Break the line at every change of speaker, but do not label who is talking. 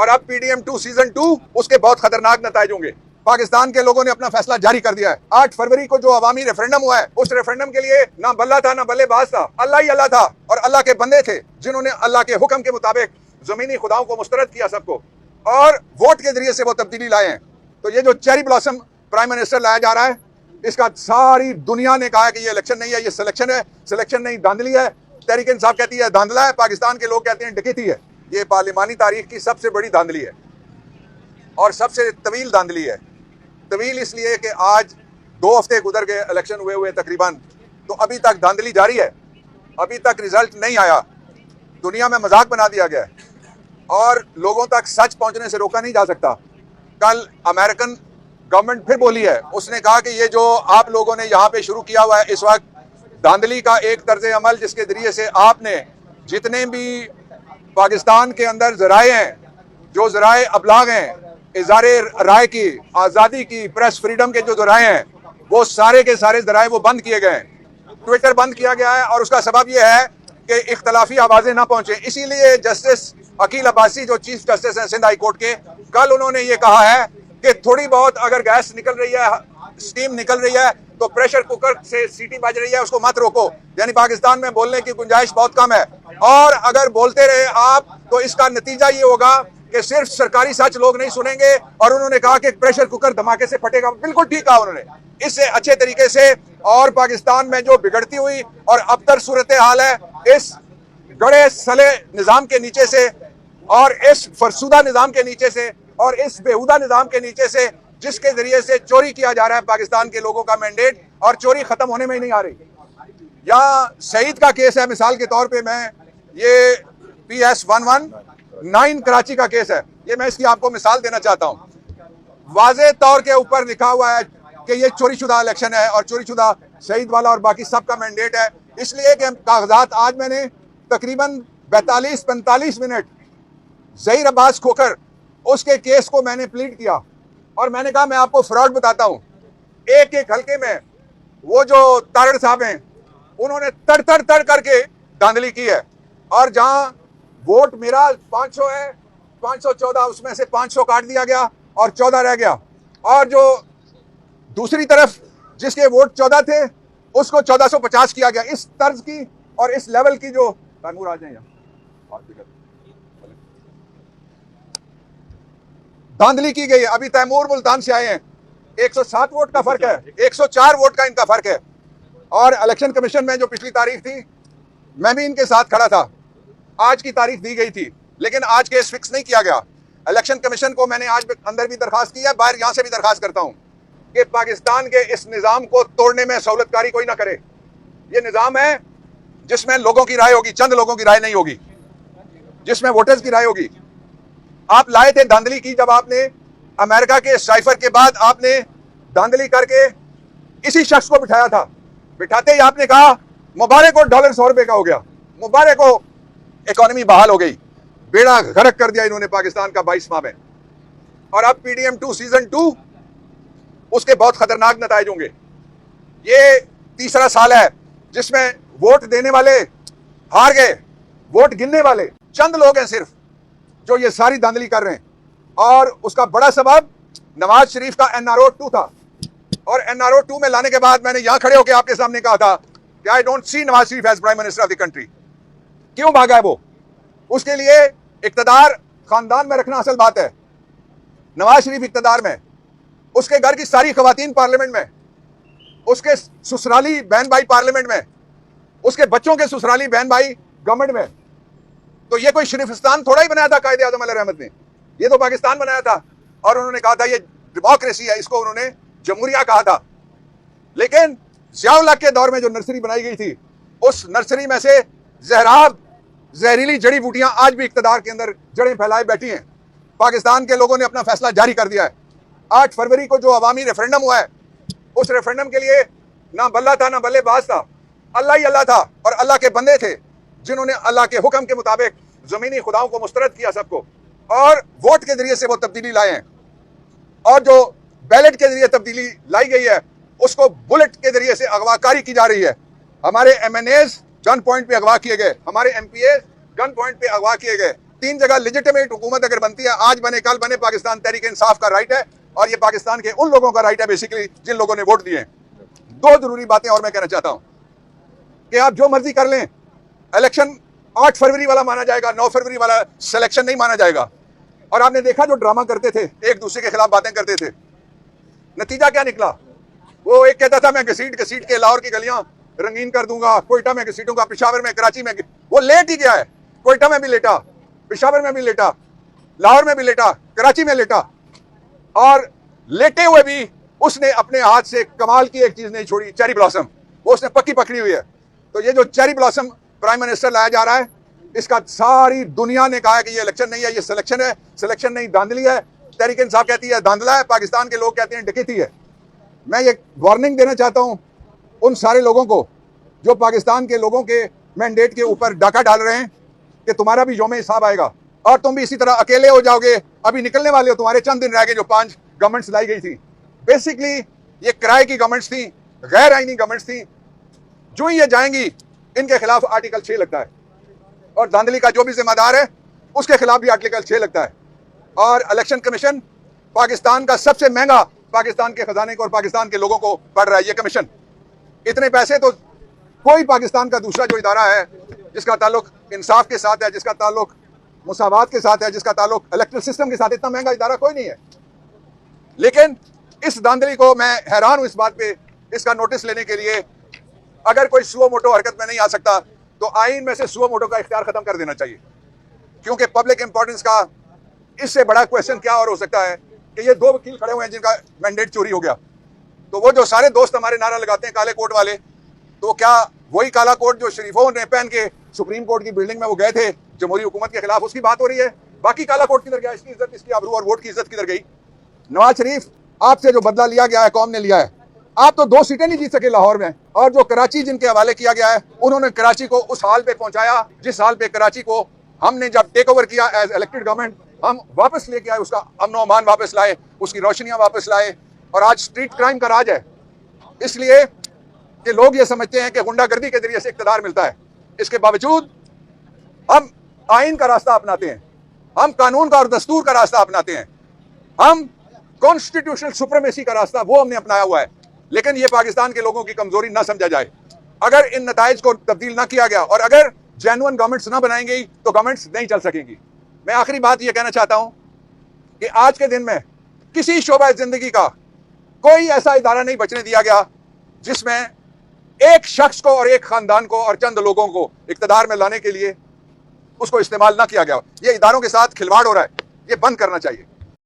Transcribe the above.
और अब PDM2 season 2 उसके बहुत खतरनाक नतीजे होंगे। पाकिस्तान के लोगों ने अपना फैसला जारी कर दिया है। 8 फरवरी को जो अवामी रेफरेंडम हुआ है, उस रेफरेंडम के लिए ना बल्ला था ना बल्लेबाज था, अल्लाह ही अल्लाह था और अल्लाह के बंदे थे जिन्होंने अल्लाह के हुक्म के मुताबिक जमीनी खुदाओं को मुस्तरद किया सबको, और वोट के जरिए से वो तब्दीली लाए हैं। तो ये जो चेरी ब्लॉसम प्राइम मिनिस्टर लाया जा रहा है, इसका सारी दुनिया ने कहा है कि ये इलेक्शन नहीं है, ये सिलेक्शन है। सिलेक्शन नहीं, धांधली है। तहरीक इंसाफ कहती है धांधला है, पाकिस्तान के लोग कहते हैं डकैती है। ये पार्लिमानी तारीख की सबसे बड़ी धांधली है और सबसे तवील धांधली है। तवील इसलिए कि आज 2 हफ्ते गुजर गए इलेक्शन हुए तकरीबन, तो अभी तक धांधली जारी है, अभी तक रिजल्ट नहीं आया। दुनिया में मजाक बना दिया गया है और लोगों तक सच पहुंचने से रोका नहीं जा सकता। कल अमेरिकन गवर्नमेंट फिर बोली है, उसने कहा कि ये जो आप लोगों ने यहाँ पे शुरू किया हुआ है इस वक्त धांधली का एक तर्ज अमल, जिसके जरिए से आपने जितने भी पाकिस्तान के अंदर जराए हैं, जो जराए अबलाग हैं, इज़ारे राय की, आज़ादी की, प्रेस फ्रीडम के जो जराए हैं, वो सारे के सारे जराए वो बंद किए गए हैं। ट्विटर बंद किया गया है और उसका सबब यह है कि इख्तलाफी आवाज़ें ना पहुंचे। इसीलिए जस्टिस अकील अब्बासी जो चीफ जस्टिस हैं सिंध हाई कोर्ट के, कल उन्होंने ये कहा है कि थोड़ी बहुत अगर गैस निकल रही है, स्टीम निकल रही है, तो प्रेशर कुकर से सीटी बज रही है, उसको मत रोको। यानी पाकिस्तान में बोलने की गुंजाइश बहुत कम है, और अगर बोलते रहे आप तो इसका नतीजा ये होगा कि सिर्फ सरकारी सच लोग नहीं सुनेंगे। और उन्होंने कहा कि प्रेशर कुकर धमाके से फटेगा, बिल्कुल ठीक कहा उन्होंने। इससे अच्छे तरीके से और पाकिस्तान में जो बिगड़ती हुई और अबतर सूरत हाल है, इस गड़े सले निजाम के नीचे से और इस फरसुदा निजाम के नीचे से और इस बेहुदा निजाम के नीचे से, जिसके जरिए से चोरी किया जा रहा है पाकिस्तान के लोगों का मैंडेट, और चोरी खत्म होने में ही नहीं आ रही। यहाँ शहीद का केस है, मिसाल के तौर पे मैं ये PS 119 कराची का केस है, ये मैं इसकी आपको मिसाल देना चाहता हूँ। वाज़े तौर के ऊपर लिखा हुआ है कि ये चोरीशुदा इलेक्शन है और चोरीशुदा शहीद वाला और बाकी सबका मैंडेट है। इसलिए कि कागजात आज मैंने तकरीबन 42-45 मिनट ज़हीर अब्बास खोखर उसके केस को मैंने प्लीड किया और मैंने कहा मैं आपको फ्रॉड बताता हूँ। एक एक हल्के में वो जो तारड़ साहब हैं उन्होंने तड़ करके धांधली की है, और जहां वोट मेरा 500 है, 514 उसमें से 500 काट दिया गया और 14 रह गया, और जो दूसरी तरफ जिसके वोट 14 थे उसको 1450 किया गया। इस तर्ज की और इस लेवल की जो तैमूर आ जाए धांधली की गई है। अभी तैमूर मुल्तान से आए हैं, 107 वोट का फर्क है, 104 वोट का इनका फर्क है। और इलेक्शन कमीशन में जो पिछली तारीख थी, मैं भी इनके साथ खड़ा था। आज की तारीख दी गई थी, लेकिन आज केस फिक्स नहीं किया गया। इलेक्शन कमीशन को मैंने आज अंदर भी दरखास्त की है, बाहर यहाँ से भी दरखास्त करता हूँ कि पाकिस्तान के इस निज़ाम को तोड़ने में सहूलतकारी कोई ना करे। ये निज़ाम है जिसमें लोगों की राय होगी, चंद लोगों की राय नहीं होगी, जिसमें वोटर्स की राय होगी। आप लाए थे धांधली की, जब आपने अमेरिका के साइफर के बाद आपने धांधली करके इसी शख्स को बिठाया था। बिठाते ही आपने कहा मुबारक को $100 100 का हो गया, मुबारक को इकोनॉमी बहाल हो गई, बेड़ा गर्क कर दिया इन्होंने पाकिस्तान का 22 माह में। और अब PDM2 सीजन 2 उसके बहुत खतरनाक नतीजे होंगे। ये तीसरा साल है जिसमें वोट देने वाले हार गए, वोट गिनने वाले चंद लोग हैं सिर्फ जो ये सारी धांधली कर रहे हैं। और उसका बड़ा सबब नवाज शरीफ का NRO 2 था, और NRO 2 में लाने के बाद मैंने यहां खड़े होकर आपके सामने कहा था कि I don't see Nawaz Sharif as prime minister of the country. क्यों भागा है वो? उसके लिए इक्तदार खानदान में रखना असल बात है। नवाज शरीफ इक्तदार में, उसके घर की सारी खवातीन पार्लियामेंट में, उसके ससुराली बहन भाई पार्लियामेंट में, उसके बच्चों के ससुराली बहन भाई गवर्नमेंट में। तो ये कोई शरीफिस्तान थोड़ा ही बनाया था कायदे आज़म अलैहि रहमत ने, ये तो पाकिस्तान बनाया था। और उन्होंने कहा था ये डेमोक्रेसी है, इसको उन्होंने जमहूरिया कहा था। लेकिन ज़िया-उल-हक के दौर में जो नर्सरी बनाई गई थी, उस नर्सरी में से जहरीली जड़ी बूटियां आज भी इक्तदार के अंदर जड़ें फैलाए बैठी हैं। पाकिस्तान के लोगों ने अपना फैसला जारी कर दिया है। 8 फरवरी को जो अवामी रेफरेंडम हुआ है, उस रेफरेंडम के लिए ना बल्ला था ना बल्लेबाज था, अल्लाह ही अल्लाह था और अल्लाह के बंदे थे जिन्होंने अल्लाह के हुक्म के मुताबिक जमीनी खुदाओं को मुस्तरद किया सबको, और वोट के जरिए से वो तब्दीली लाए हैं। और जो बैलेट के जरिए तब्दीली लाई गई है, उसको बुलेट के जरिए से अगवाकारी की जा रही है। हमारे MNAs गन पॉइंट पे अगवा किए गए, हमारे MPAs गन पॉइंट पे अगवा किए गए, 3 जगह लेजिटिमेट हुकूमत अगर बनती है, आज बने कल बने, पाकिस्तान तहरीक इंसाफ का राइट है और ये पाकिस्तान के उन लोगों का राइट है बेसिकली जिन लोगों ने वोट दिए। 2 जरूरी बातें और मैं कहना चाहता हूं कि आप जो मर्जी कर लें, इलेक्शन 8 फरवरी वाला माना जाएगा, 9 फरवरी वाला सिलेक्शन नहीं माना जाएगा। और आपने देखा जो ड्रामा करते थे, एक दूसरे के खिलाफ बातें करते थे, नतीजा क्या निकला? वो एक कहता था मैं घसीट के लाहौर की गलियां रंगीन कर दूंगा, कोयटा में घसीटूंगा, पेशावर में, कराची में। वो लेट ही गया है, कोयटा में भी लेटा, पेशावर में भी लेटा, लाहौर में भी लेटा, कराची में लेटा, और लेटे हुए भी उसने अपने हाथ से कमाल की एक चीज नहीं छोड़ी, चेरी ब्लॉसम, वो उसने पक्की पकड़ी हुई है। तो ये जो चेरी ब्लॉसम प्राइम मिनिस्टर लाया जा रहा है, इसका सारी दुनिया ने कहा है कि ये इलेक्शन नहीं है, ये सिलेक्शन है। सिलेक्शन नहीं, धांधली है। तहरीक इंसाफ कहती है धांधला है, पाकिस्तान के लोग कहते हैं डकैती है। मैं ये वार्निंग देना चाहता हूं उन सारे लोगों को जो पाकिस्तान के लोगों के मैंडेट के ऊपर डाका डाल रहे हैं कि तुम्हारा भी यौम हिसाब आएगा और तुम भी इसी तरह अकेले हो जाओगे। अभी निकलने वाले हो, तुम्हारे चंद दिन रह गए जो 5 गवर्नमेंट्स लाई गई थी। बेसिकली ये किराए की गवर्नमेंट्स थी, गैर आईनी गवर्नमेंट्स थी। जो ही ये जाएंगी इनके खिलाफ आर्टिकल 6 लगता है और धांधली का जो भी जिम्मेदार है उसके खिलाफ भी आर्टिकल 6 लगता है। और इलेक्शन कमीशन पाकिस्तान का सबसे महंगा, पाकिस्तान के खजाने को और पाकिस्तान के लोगों को पड़ रहा है ये कमीशन। इतने पैसे तो कोई पाकिस्तान का दूसरा जो इदारा है जिसका ताल्लुक इंसाफ के साथ है, जिसका ताल्लुक मुसावात के साथ है, जिसका ताल्लुक इलेक्ट्रल सिस्टम के साथ, इतना महंगा इदारा कोई नहीं है। लेकिन इस धांधली को मैं हैरान हूं इस बात पे, इसका नोटिस लेने के लिए अगर कोई सुओ मोटो हरकत में नहीं आ सकता तो आईन में से सुओ मोटो का इख्तियार खत्म कर देना चाहिए, क्योंकि पब्लिक इंपॉर्टेंस का इससे बड़ा क्वेश्चन क्या और हो सकता है कि ये 2 वकील खड़े हुए हैं जिनका मैंडेट चोरी हो गया। तो वो जो सारे दोस्त हमारे नारा लगाते हैं काले कोट वाले, तो क्या वही काला कोट जो शरीफों ने पहन के सुप्रीम कोर्ट की बिल्डिंग में वो गए थे जमहूरी हुकूमत के खिलाफ, उसकी बात हो रही है? बाकी काला कोट किधर गया? इसकी इज्जत, इसकी आबरू और वोट की इज्जत किधर गई? नवाज शरीफ, आपसे जो बदला लिया गया है, कौम ने लिया है। आप तो 2 सीटें नहीं जीत सके लाहौर में, और जो कराची जिनके हवाले किया गया है उन्होंने कराची को उस हाल पे पहुंचाया जिस हाल पे कराची को हमने जब टेक ओवर किया एज इलेक्टेड गवर्नमेंट, हम वापस लेके आए, उसका अमन और अमान वापस लाए, उसकी रोशनियां वापस लाए, और आज स्ट्रीट क्राइम का राज है। इसलिए कि लोग ये समझते हैं कि गुंडागर्दी के जरिए से इक्तदार मिलता है। इसके बावजूद हम आइन का रास्ता अपनाते हैं, हम कानून का और दस्तूर का रास्ता अपनाते हैं, हम कॉन्स्टिट्यूशनल सुप्रीमेसी का रास्ता वो हमने अपनाया हुआ है। लेकिन ये पाकिस्तान के लोगों की कमजोरी ना समझा जाए। अगर इन नताइज को तब्दील ना किया गया और अगर जेन्युइन गवर्नमेंट्स ना बनाएंगी तो गवर्नमेंट्स नहीं चल सकेंगी। मैं आखिरी बात ये कहना चाहता हूं कि आज के दिन में किसी शोबा जिंदगी का कोई ऐसा इदारा नहीं बचने दिया गया जिसमें एक शख्स को और एक खानदान को और चंद लोगों को इक्तदार में लाने के लिए उसको इस्तेमाल ना किया गया। ये इदारों के साथ खिलवाड़ हो रहा है, ये बंद करना चाहिए।